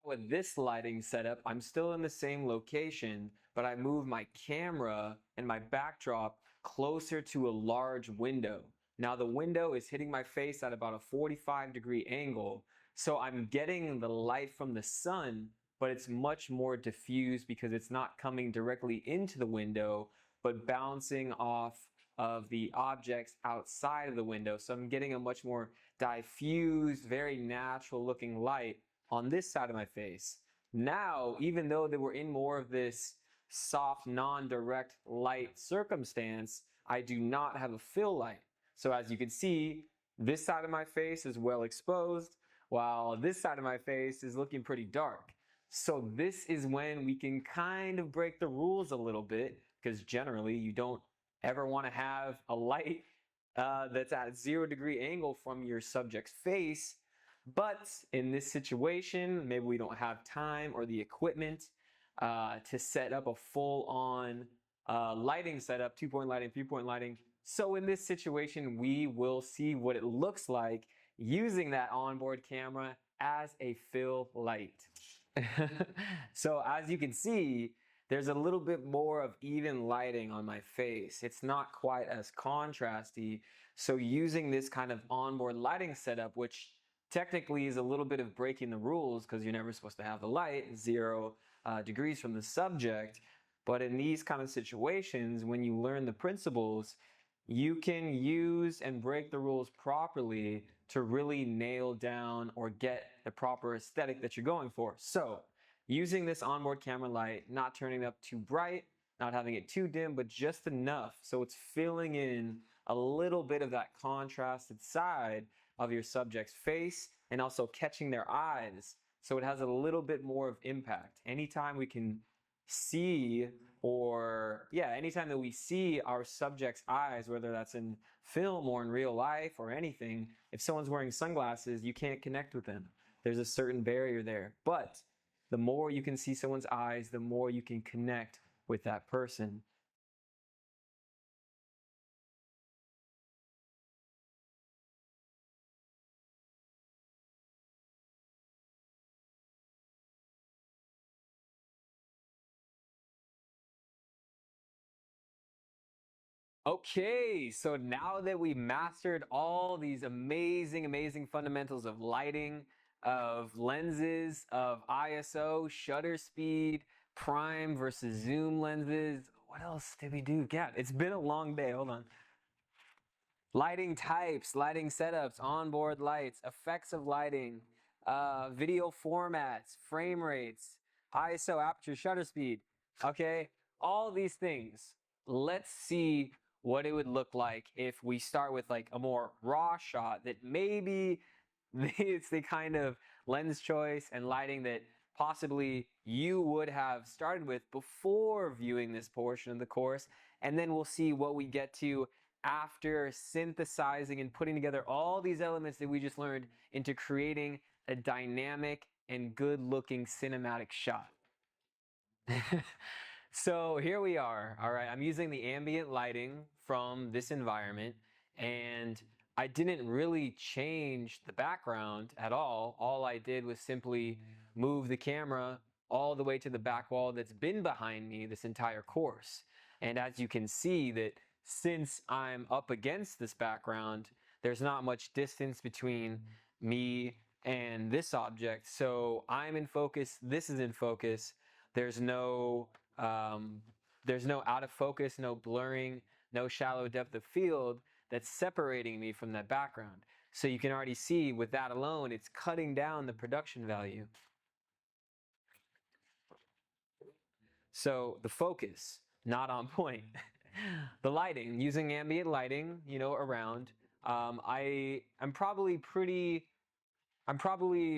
With this lighting setup, I'm still in the same location, but I move my camera and my backdrop closer to a large window. Now the window is hitting my face at about a 45-degree angle, so I'm getting the light from the sun, but it's much more diffused because it's not coming directly into the window, but bouncing off of the objects outside of the window. So I'm getting a much more diffused, very natural looking light on this side of my face. Now, even though they were in more of this soft, non-direct light circumstance, I do not have a fill light. So as you can see, this side of my face is well exposed, while this side of my face is looking pretty dark. So this is when we can kind of break the rules a little bit, because generally you don't ever want to have a light that's at a 0-degree angle from your subject's face. But in this situation, maybe we don't have time or the equipment to set up a full-on lighting setup, 2-point lighting, 3-point lighting. So in this situation, we will see what it looks like using that onboard camera as a fill light. So as you can see, there's a little bit more of even lighting on my face. It's not quite as contrasty. So using this kind of onboard lighting setup, which technically is a little bit of breaking the rules because you're never supposed to have the light 0 degrees from the subject. But in these kind of situations, when you learn the principles, you can use and break the rules properly to really nail down or get the proper aesthetic that you're going for. So using this onboard camera light, not turning it up too bright, not having it too dim, but just enough so it's filling in a little bit of that contrasted side of your subject's face and also catching their eyes so it has a little bit more of impact. Anytime we can see anytime that we see our subject's eyes, whether that's in film or in real life or anything, if someone's wearing sunglasses, you can't connect with them. There's a certain barrier there. But the more you can see someone's eyes, the more you can connect with that person. Okay, so now that we mastered all these amazing fundamentals of lighting, of lenses, of ISO, shutter speed, prime versus zoom lenses, what else did we do? Yeah, it's been a long day. Hold on. Lighting types, lighting setups, onboard lights, effects of lighting, video formats, frame rates, ISO, aperture, shutter speed. Okay, all these things. Let's see what it would look like if we start with like a more raw shot that maybe it's the kind of lens choice and lighting that possibly you would have started with before viewing this portion of the course. And then we'll see what we get to after synthesizing and putting together all these elements that we just learned into creating a dynamic and good looking cinematic shot. So here we are. All right, I'm using the ambient lighting from this environment, and I didn't really change the background at all. All I did was simply move the camera all the way to the back wall that's been behind me this entire course. And as you can see, that since I'm up against this background, there's not much distance between me and this object. So I'm in focus, this is in focus. There's no out of focus, no blurring, no shallow depth of field that's separating me from that background. So you can already see with that alone, it's cutting down the production value. So the focus, not on point. The lighting, using ambient lighting, around. I'm probably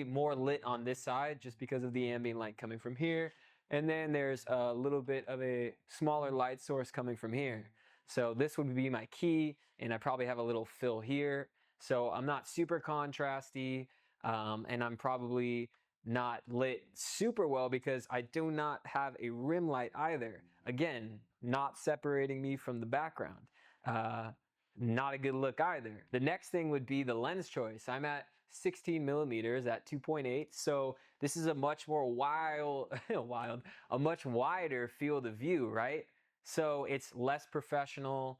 more lit on this side just because of the ambient light coming from here. And then there's a little bit of a smaller light source coming from here. So this would be my key, and I probably have a little fill here. So I'm not super contrasty, and I'm probably not lit super well because I do not have a rim light either. Again, not separating me from the background. Not a good look either. The next thing would be the lens choice. I'm at 16 millimeters at 2.8. So this is a much more a much wider field of view, right? So it's less professional.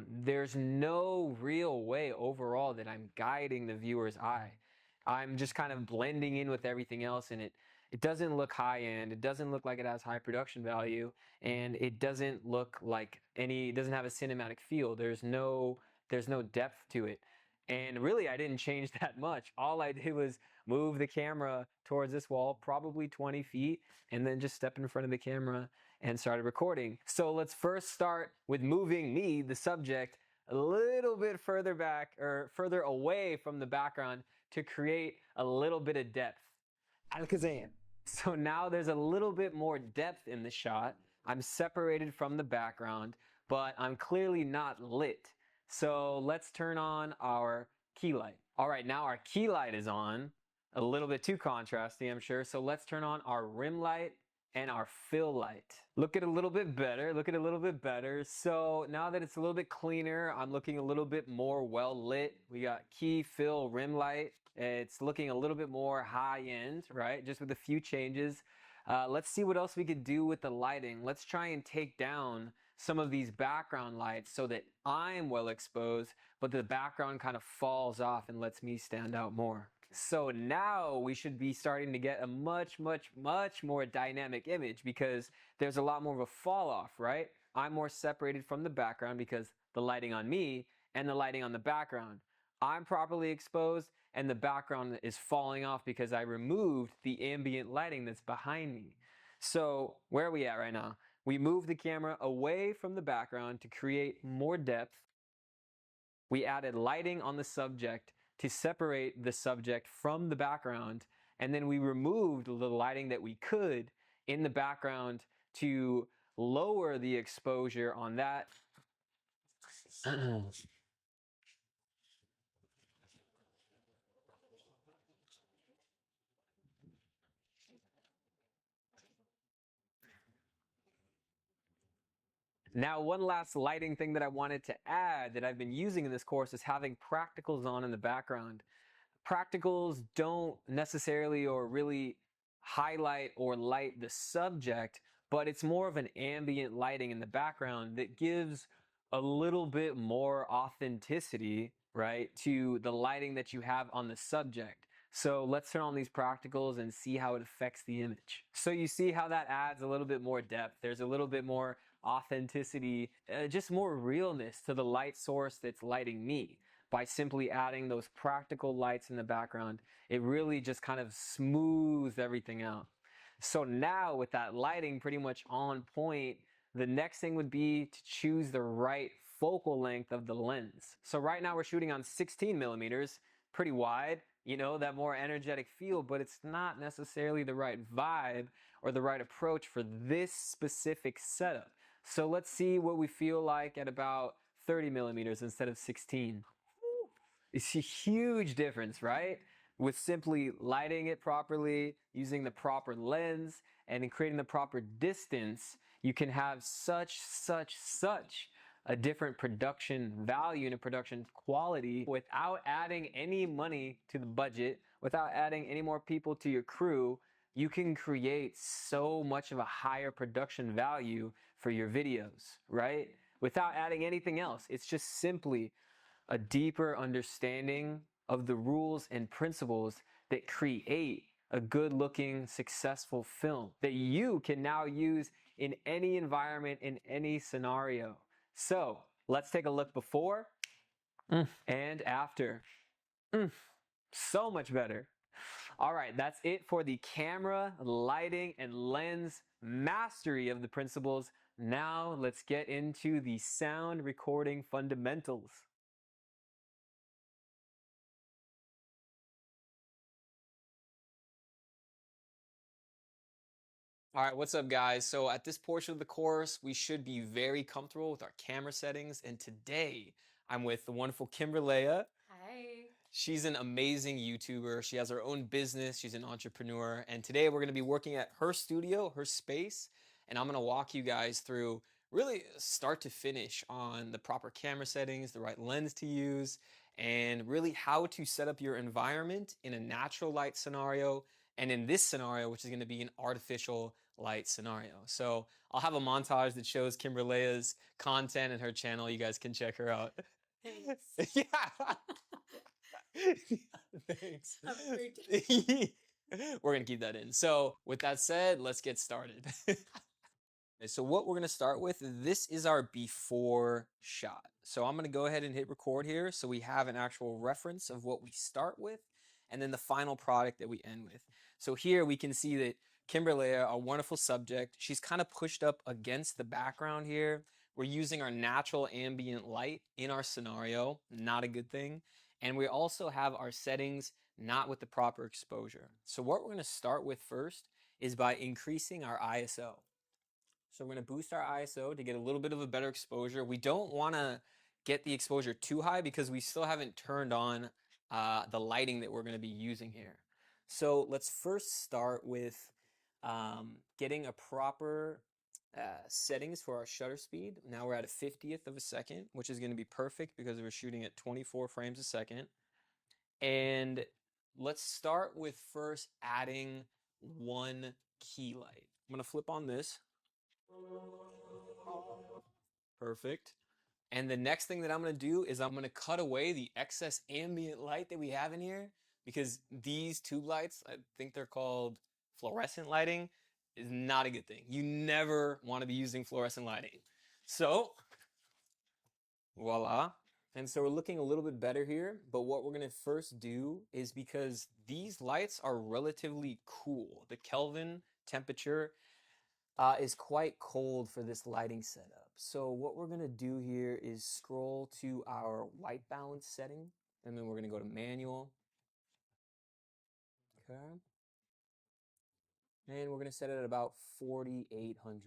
There's no real way overall that I'm guiding the viewer's eye. I'm just kind of blending in with everything else, and it doesn't look high end. It doesn't look like it has high production value, and it doesn't look like it doesn't have a cinematic feel. There's no depth to it. And really, I didn't change that much. All I did was move the camera towards this wall, probably 20 feet, and then just step in front of the camera and started recording. So let's first start with moving me, the subject, a little bit further back or further away from the background to create a little bit of depth. Alakazam. So now there's a little bit more depth in the shot. I'm separated from the background, but I'm clearly not lit. So let's turn on our key light. All right, now our key light is on. A little bit too contrasty, I'm sure. So let's turn on our rim light and our fill light. Look at a little bit better, look at a little bit better. So now that it's a little bit cleaner, I'm looking a little bit more well lit. We got key, fill, rim light. It's looking a little bit more high end, right? Just with a few changes. Let's see what else we could do with the lighting. Let's try and take down some of these background lights so that I'm well exposed, but the background kind of falls off and lets me stand out more. So now we should be starting to get a much more dynamic image because there's a lot more of a fall off, right? I'm more separated from the background because the lighting on me and the lighting on the background. I'm properly exposed and the background is falling off because I removed the ambient lighting that's behind me. So where are we at right now? We moved the camera away from the background to create more depth. We added lighting on the subject to separate the subject from the background, and then we removed the lighting that we could in the background to lower the exposure on that. Now, one last lighting thing that I wanted to add that I've been using in this course is having practicals on in the background. Practicals don't necessarily or really highlight or light the subject, but it's more of an ambient lighting in the background that gives a little bit more authenticity, right, to the lighting that you have on the subject. So let's turn on these practicals and see how it affects the image. So you see how that adds a little bit more depth. There's a little bit more authenticity, just more realness to the light source that's lighting me. By simply adding those practical lights in the background, it really just kind of smooths everything out. So now with that lighting pretty much on point, the next thing would be to choose the right focal length of the lens. So right now we're shooting on 16 millimeters, pretty wide, you know, that more energetic feel, but it's not necessarily the right vibe or the right approach for this specific setup. So let's see what we feel like at about 30 millimeters instead of 16. It's a huge difference, right? With simply lighting it properly, using the proper lens, and in creating the proper distance, you can have such a different production value and a production quality without adding any money to the budget, without adding any more people to your crew. You can create so much of a higher production value for your videos, right? Without adding anything else. It's just simply a deeper understanding of the rules and principles that create a good looking, successful film that you can now use in any environment, in any scenario. So let's take a look before and after. So much better. All right, that's it for the camera, lighting, and lens mastery of the principles. Now let's get into the sound recording fundamentals. All right, what's up guys? So at this portion of the course, we should be very comfortable with our camera settings. And today I'm with the wonderful Kimberlea. Hi. She's an amazing YouTuber. She has her own business. She's an entrepreneur. And today we're gonna be working at her studio, her space. And I'm gonna walk you guys through really start to finish on the proper camera settings, the right lens to use, and really how to set up your environment in a natural light scenario, and in this scenario, which is going to be an artificial light scenario. So I'll have a montage that shows Kimberlea's content and her channel. You guys can check her out. Thanks. Yeah. Thanks. Have a great day. We're going to keep that in. So with that said, let's get started. Okay, so what we're going to start with, this is our before shot. So I'm going to go ahead and hit record here so we have an actual reference of what we start with and then the final product that we end with. So here we can see that Kimberly, our wonderful subject, she's kind of pushed up against the background here. We're using our natural ambient light in our scenario, not a good thing. And we also have our settings not with the proper exposure. So what we're going to start with first is by increasing our ISO. So we're going to boost our ISO to get a little bit of a better exposure. We don't want to get the exposure too high because we still haven't turned on the lighting that we're going to be using here. So let's first start with getting a proper settings for our shutter speed. Now we're at a 50th of a second, which is going to be perfect because we're shooting at 24 frames a second. And let's start with first adding one key light. I'm going to flip on this. Perfect. And the next thing that I'm going to do is I'm going to cut away the excess ambient light that we have in here, because these tube lights, I think they're called fluorescent lighting, is not a good thing. You never want to be using fluorescent lighting. So, voila. And so we're looking a little bit better here, but what we're going to first do is, because these lights are relatively cool, the Kelvin temperature is quite cold for this lighting setup. So what we're going to do here is scroll to our white balance setting, and then we're going to go to manual. Okay. And we're going to set it at about 4,800.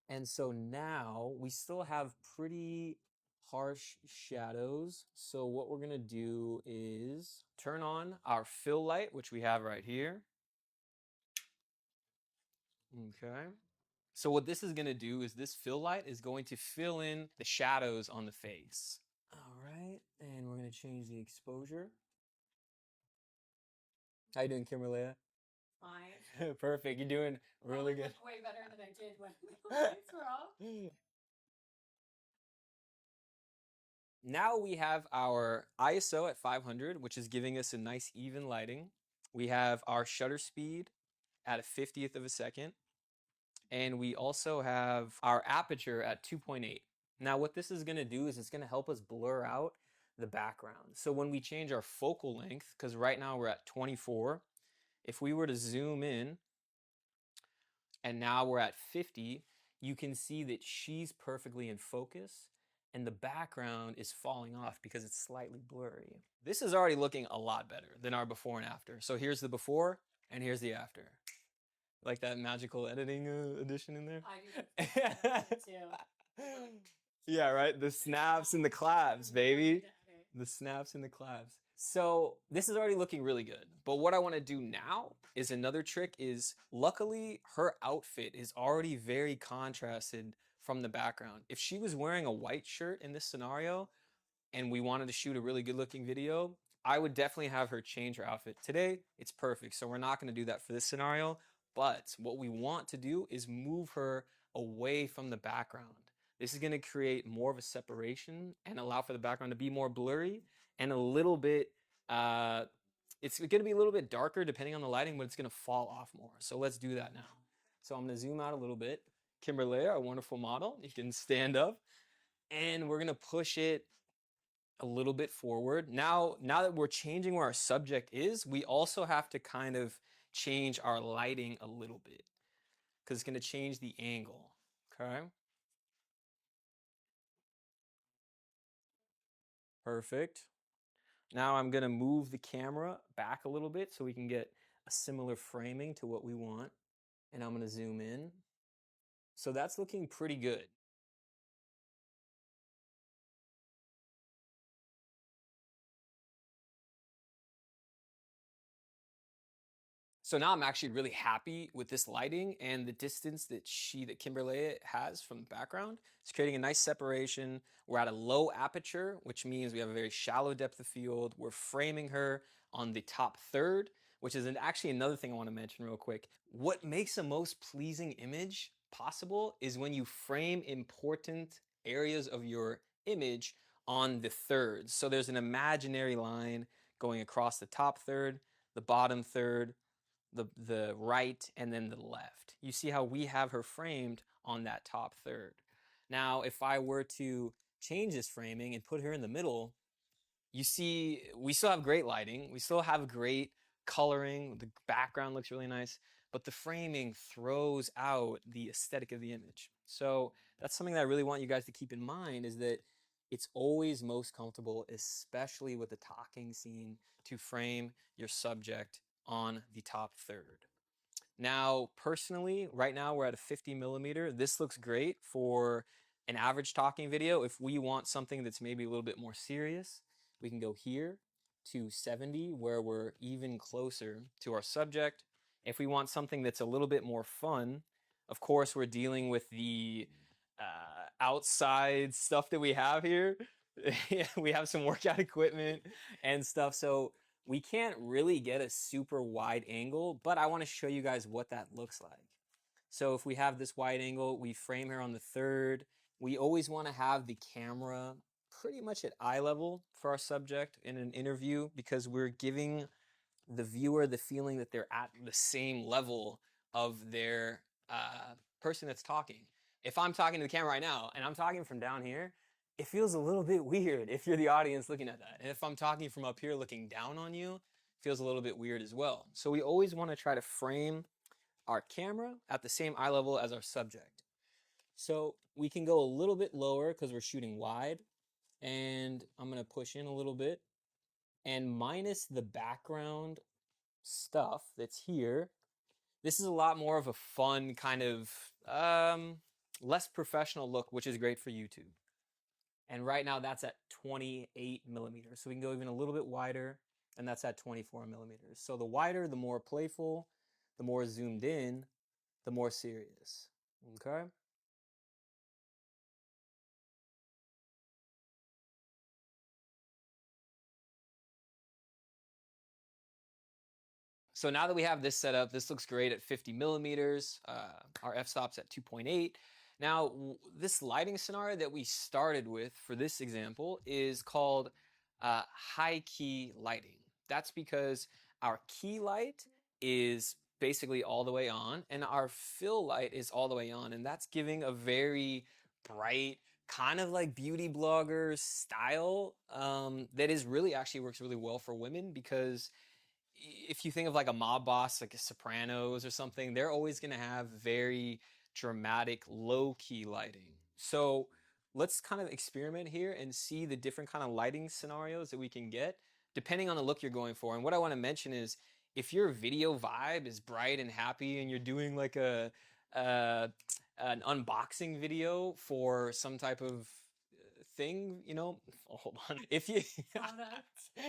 And so now we still have pretty harsh shadows. So what we're going to do is turn on our fill light, which we have right here. Okay. So what this is going to do is this fill light is going to fill in the shadows on the face. All right, and we're going to change the exposure. How you doing, Kimberly? Fine. Perfect. You're doing really good. Way better than I did when the lights were off. Now we have our ISO at 500, which is giving us a nice even lighting. We have our shutter speed at a 50th of a second. And we also have our aperture at 2.8. Now what this is going to do is it's going to help us blur out the background. So when we change our focal length, because right now we're at 24, if we were to zoom in and now we're at 50, you can see that she's perfectly in focus and the background is falling off because it's slightly blurry. This is already looking a lot better than our before and after. So here's the before and here's the after. Like that magical editing edition in there? I do too. Yeah, right? The snaps and the claps, baby. The snaps and the claps. So this is already looking really good. But what I want to do now is another trick is, luckily her outfit is already very contrasted from the background. If she was wearing a white shirt in this scenario and we wanted to shoot a really good looking video, I would definitely have her change her outfit. Today, it's perfect. So we're not going to do that for this scenario. But what we want to do is move her away from the background. This is going to create more of a separation and allow for the background to be more blurry and a little bit, it's going to be a little bit darker depending on the lighting, but it's going to fall off more. So let's do that now. So I'm going to zoom out a little bit. Kimberly, our wonderful model, you can stand up. And we're going to push it a little bit forward. Now that we're changing where our subject is, we also have to kind of change our lighting a little bit because it's going to change the angle. Okay. Perfect. Now I'm going to move the camera back a little bit so we can get a similar framing to what we want. And I'm going to zoom in. So that's looking pretty good. So now I'm actually really happy with this lighting and the distance that Kimberly has from the background. It's creating a nice separation. We're at a low aperture, which means we have a very shallow depth of field. We're framing her on the top third, which is actually another thing I want to mention real quick. What makes a most pleasing image possible is when you frame important areas of your image on the thirds. So there's an imaginary line going across the top third, the bottom third, the right, and then the left. You see how we have her framed on that top third. Now, if I were to change this framing and put her in the middle, you see we still have great lighting. We still have great coloring. The background looks really nice, but the framing throws out the aesthetic of the image. So that's something that I really want you guys to keep in mind, is that it's always most comfortable, especially with the talking scene, to frame your subject on the top third. Now, personally, right now we're at a 50 millimeter. This looks great for an average talking video. If we want something that's maybe a little bit more serious, we can go here to 70, where we're even closer to our subject. If we want something that's a little bit more fun, of course, we're dealing with the outside stuff that we have here. We have some workout equipment and stuff. So we can't really get a super wide angle, but I want to show you guys what that looks like. So if we have this wide angle, we frame her on the third. We always want to have the camera pretty much at eye level for our subject in an interview, because we're giving the viewer the feeling that they're at the same level of their person that's talking. If I'm talking to the camera right now and I'm talking from down here, it feels a little bit weird if you're the audience looking at that. And if I'm talking from up here looking down on you, it feels a little bit weird as well. So we always want to try to frame our camera at the same eye level as our subject. So we can go a little bit lower because we're shooting wide, and I'm going to push in a little bit, and minus the background stuff that's here, this is a lot more of a fun kind of less professional look, which is great for YouTube. And right now that's at 28 millimeters. So we can go even a little bit wider, and that's at 24 millimeters. So the wider, the more playful, the more zoomed in, the more serious. Okay? So now that we have this set up, this looks great at 50 millimeters. Our f-stop's at 2.8. Now, this lighting scenario that we started with for this example is called high key lighting. That's because our key light is basically all the way on, and our fill light is all the way on, and that's giving a very bright, kind of like beauty blogger style that is really actually works really well for women, because if you think of like a mob boss, like a Sopranos or something, they're always going to have very dramatic, low-key lighting. So let's kind of experiment here and see the different kind of lighting scenarios that we can get depending on the look you're going for. And what I want to mention is, if your video vibe is bright and happy and you're doing like an unboxing video for some type of thing, you know, hold on. If you,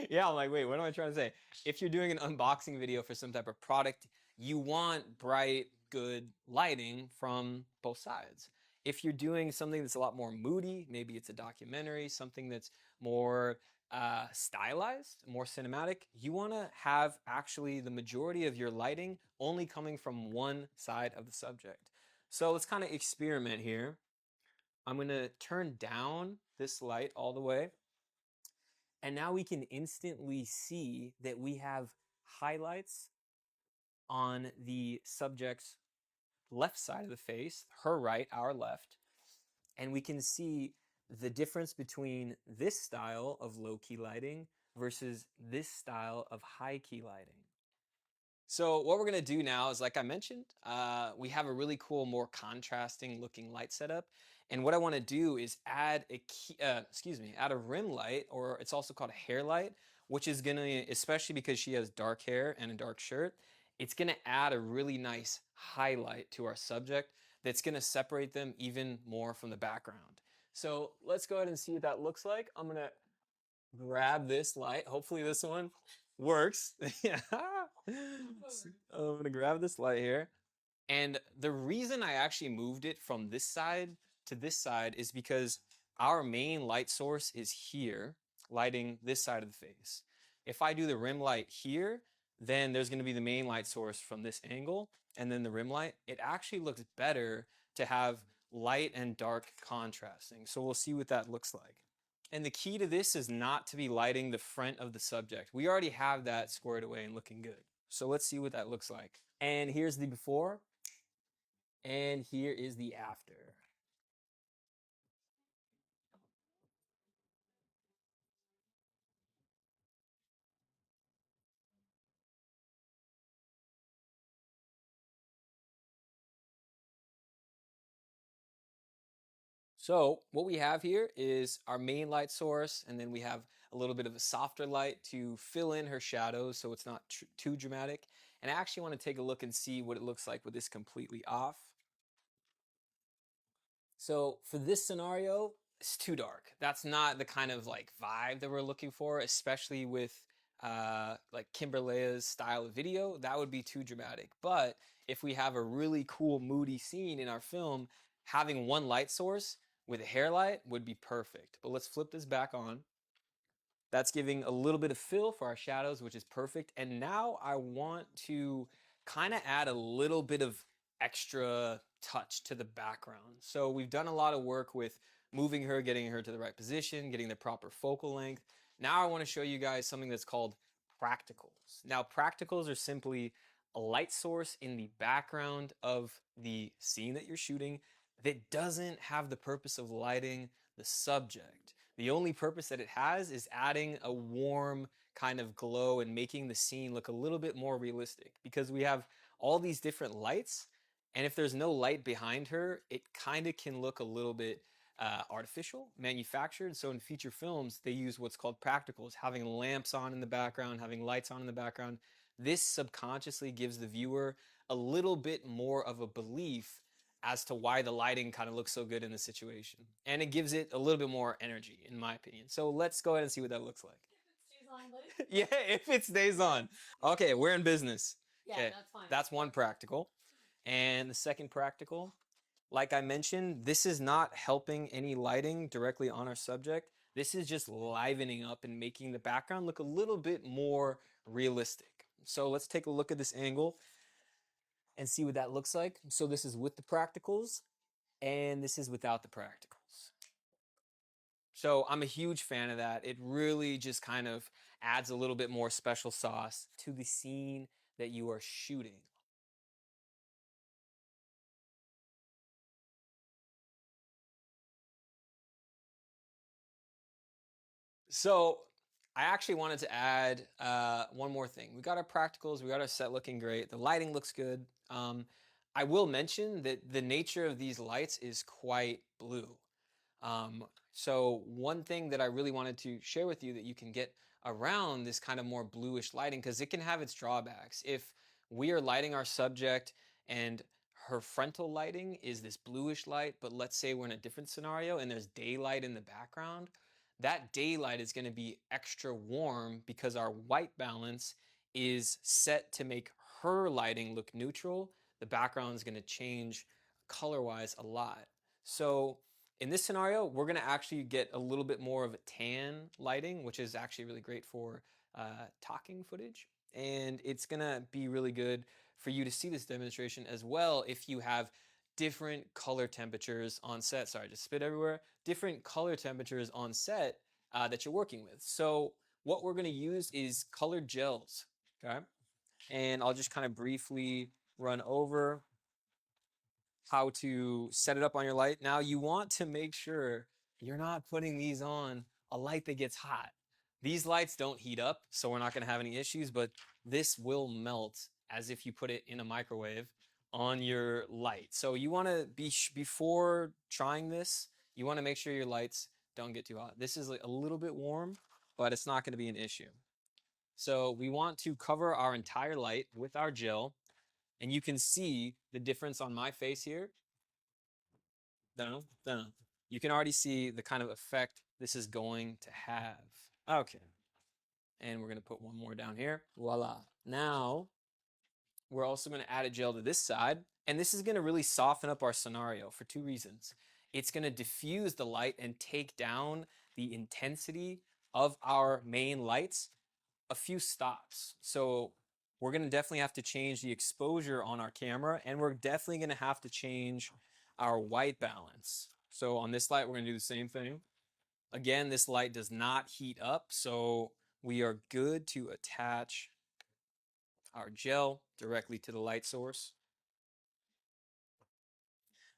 yeah, I'm like, wait, what am I trying to say? If you're doing an unboxing video for some type of product, you want bright, good lighting from both sides. If you're doing something that's a lot more moody, maybe it's a documentary, something that's more stylized, more cinematic, you want to have actually the majority of your lighting only coming from one side of the subject. So let's kind of experiment here. I'm going to turn down this light all the way. And now we can instantly see that we have highlights on the subject's left side of the face, her right, our left. And we can see the difference between this style of low-key lighting versus this style of high-key lighting. So what we're going to do now is, like I mentioned, we have a really cool, more contrasting looking light setup. And what I want to do is add a rim light, or it's also called a hair light, which is going to, especially because she has dark hair and a dark shirt, it's going to add a really nice highlight to our subject that's going to separate them even more from the background. So let's go ahead and see what that looks like. I'm going to grab this light, hopefully this one. works. Yeah. I'm gonna grab this light here. And the reason I actually moved it from this side to this side is because our main light source is here, lighting this side of the face. If I do the rim light here, then there's going to be the main light source from this angle, and then the rim light. It actually looks better to have light and dark contrasting. So we'll see what that looks like. And the key to this is not to be lighting the front of the subject. We already have that squared away and looking good. So let's see what that looks like. And here's the before. And here is the after. So what we have here is our main light source, and then we have a little bit of a softer light to fill in her shadows so it's not too dramatic. And I actually want to take a look and see what it looks like with this completely off. So for this scenario, it's too dark. That's not the kind of like vibe that we're looking for, especially with like Kimberlea's style of video. That would be too dramatic. But if we have a really cool moody scene in our film, having one light source with a hair light would be perfect. But let's flip this back on. That's giving a little bit of fill for our shadows, which is perfect. And now I want to kind of add a little bit of extra touch to the background. So we've done a lot of work with moving her, getting her to the right position, getting the proper focal length. Now I want to show you guys something that's called practicals. Now practicals are simply a light source in the background of the scene that you're shooting that doesn't have the purpose of lighting the subject. The only purpose that it has is adding a warm kind of glow and making the scene look a little bit more realistic, because we have all these different lights, and if there's no light behind her, it kind of can look a little bit artificial, manufactured. So in feature films, they use what's called practicals, having lamps on in the background, having lights on in the background. This subconsciously gives the viewer a little bit more of a belief as to why the lighting kind of looks so good in the situation. And it gives it a little bit more energy, in my opinion. So let's go ahead and see what that looks like. Stays on, Luke. Yeah, if it stays on. Okay, we're in business. Yeah, Okay, that's fine. that's one practical. And the second practical, like I mentioned, this is not helping any lighting directly on our subject. This is just livening up and making the background look a little bit more realistic. So let's take a look at this angle and see what that looks like. So this is with the practicals, and this is without the practicals. So I'm a huge fan of that. It really just kind of adds a little bit more special sauce to the scene that you are shooting. So I actually wanted to add one more thing. We got our practicals, we got our set looking great. The lighting looks good. I will mention that the nature of these lights is quite blue. So one thing that I really wanted to share with you that you can get around this kind of more bluish lighting, because it can have its drawbacks. If we are lighting our subject and her frontal lighting is this bluish light, but let's say we're in a different scenario and there's daylight in the background, that daylight is going to be extra warm because our white balance is set to make her lighting look neutral. The background is going to change color-wise a lot. So in this scenario, we're going to actually get a little bit more of a tan lighting, which is actually really great for talking footage. And it's going to be really good for you to see this demonstration as well if you have different color temperatures on set. Sorry, I just spit everywhere. Different color temperatures on set that you're working with. So what we're going to use is colored gels, okay? And I'll just kind of briefly run over how to set it up on your light. Now you want to make sure you're not putting these on a light that gets hot. These lights don't heat up, so we're not going to have any issues, but this will melt as if you put it in a microwave on your light. So you want to be, before trying this, you want to make sure your lights don't get too hot. This is a little bit warm, but it's not going to be an issue. So we want to cover our entire light with our gel, and you can see the difference on my face here. You can already see the kind of effect this is going to have. Okay. And we're going to put one more down here. Voila. Now, we're also going to add a gel to this side. And this is going to really soften up our scenario for two reasons. It's going to diffuse the light and take down the intensity of our main lights a few stops. So we're going to definitely have to change the exposure on our camera, and we're definitely going to have to change our white balance. So on this light, we're going to do the same thing. Again, this light does not heat up, so we are good to attach our gel directly to the light source.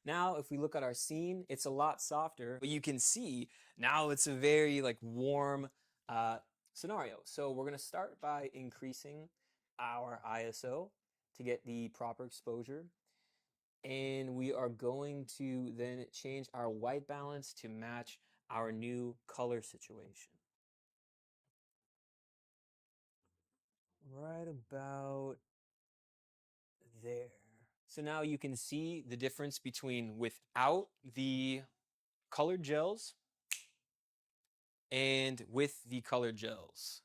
Now, if we look at our scene, it's a lot softer, but you can see now it's a very warm scenario. So we're gonna start by increasing our ISO to get the proper exposure. And we are going to then change our white balance to match our new color situation. Right about there. So now you can see the difference between without the colored gels and with the colored gels.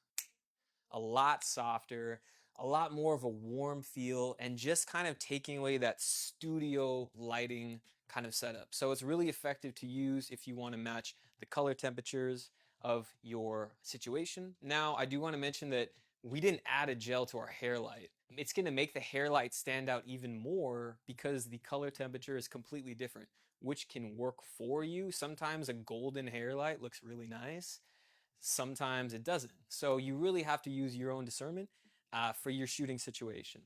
A lot softer, a lot more of a warm feel, and just kind of taking away that studio lighting kind of setup. So it's really effective to use if you want to match the color temperatures of your situation. Now, I do want to mention that we didn't add a gel to our hair light. It's going to make the hair light stand out even more because the color temperature is completely different, which can work for you. Sometimes a golden hair light looks really nice. Sometimes it doesn't. So you really have to use your own discernment for your shooting situation.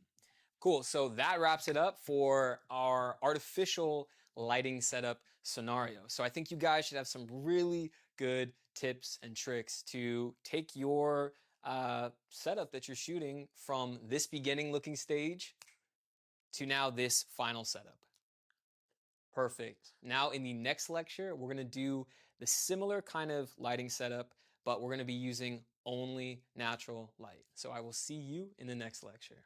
Cool, so that wraps it up for our artificial lighting setup scenario. So I think you guys should have some really good tips and tricks to take your setup that you're shooting from this beginning looking stage to now this final setup. Perfect. Now in the next lecture, we're gonna do the similar kind of lighting setup, but we're gonna be using only natural light. So I will see you in the next lecture.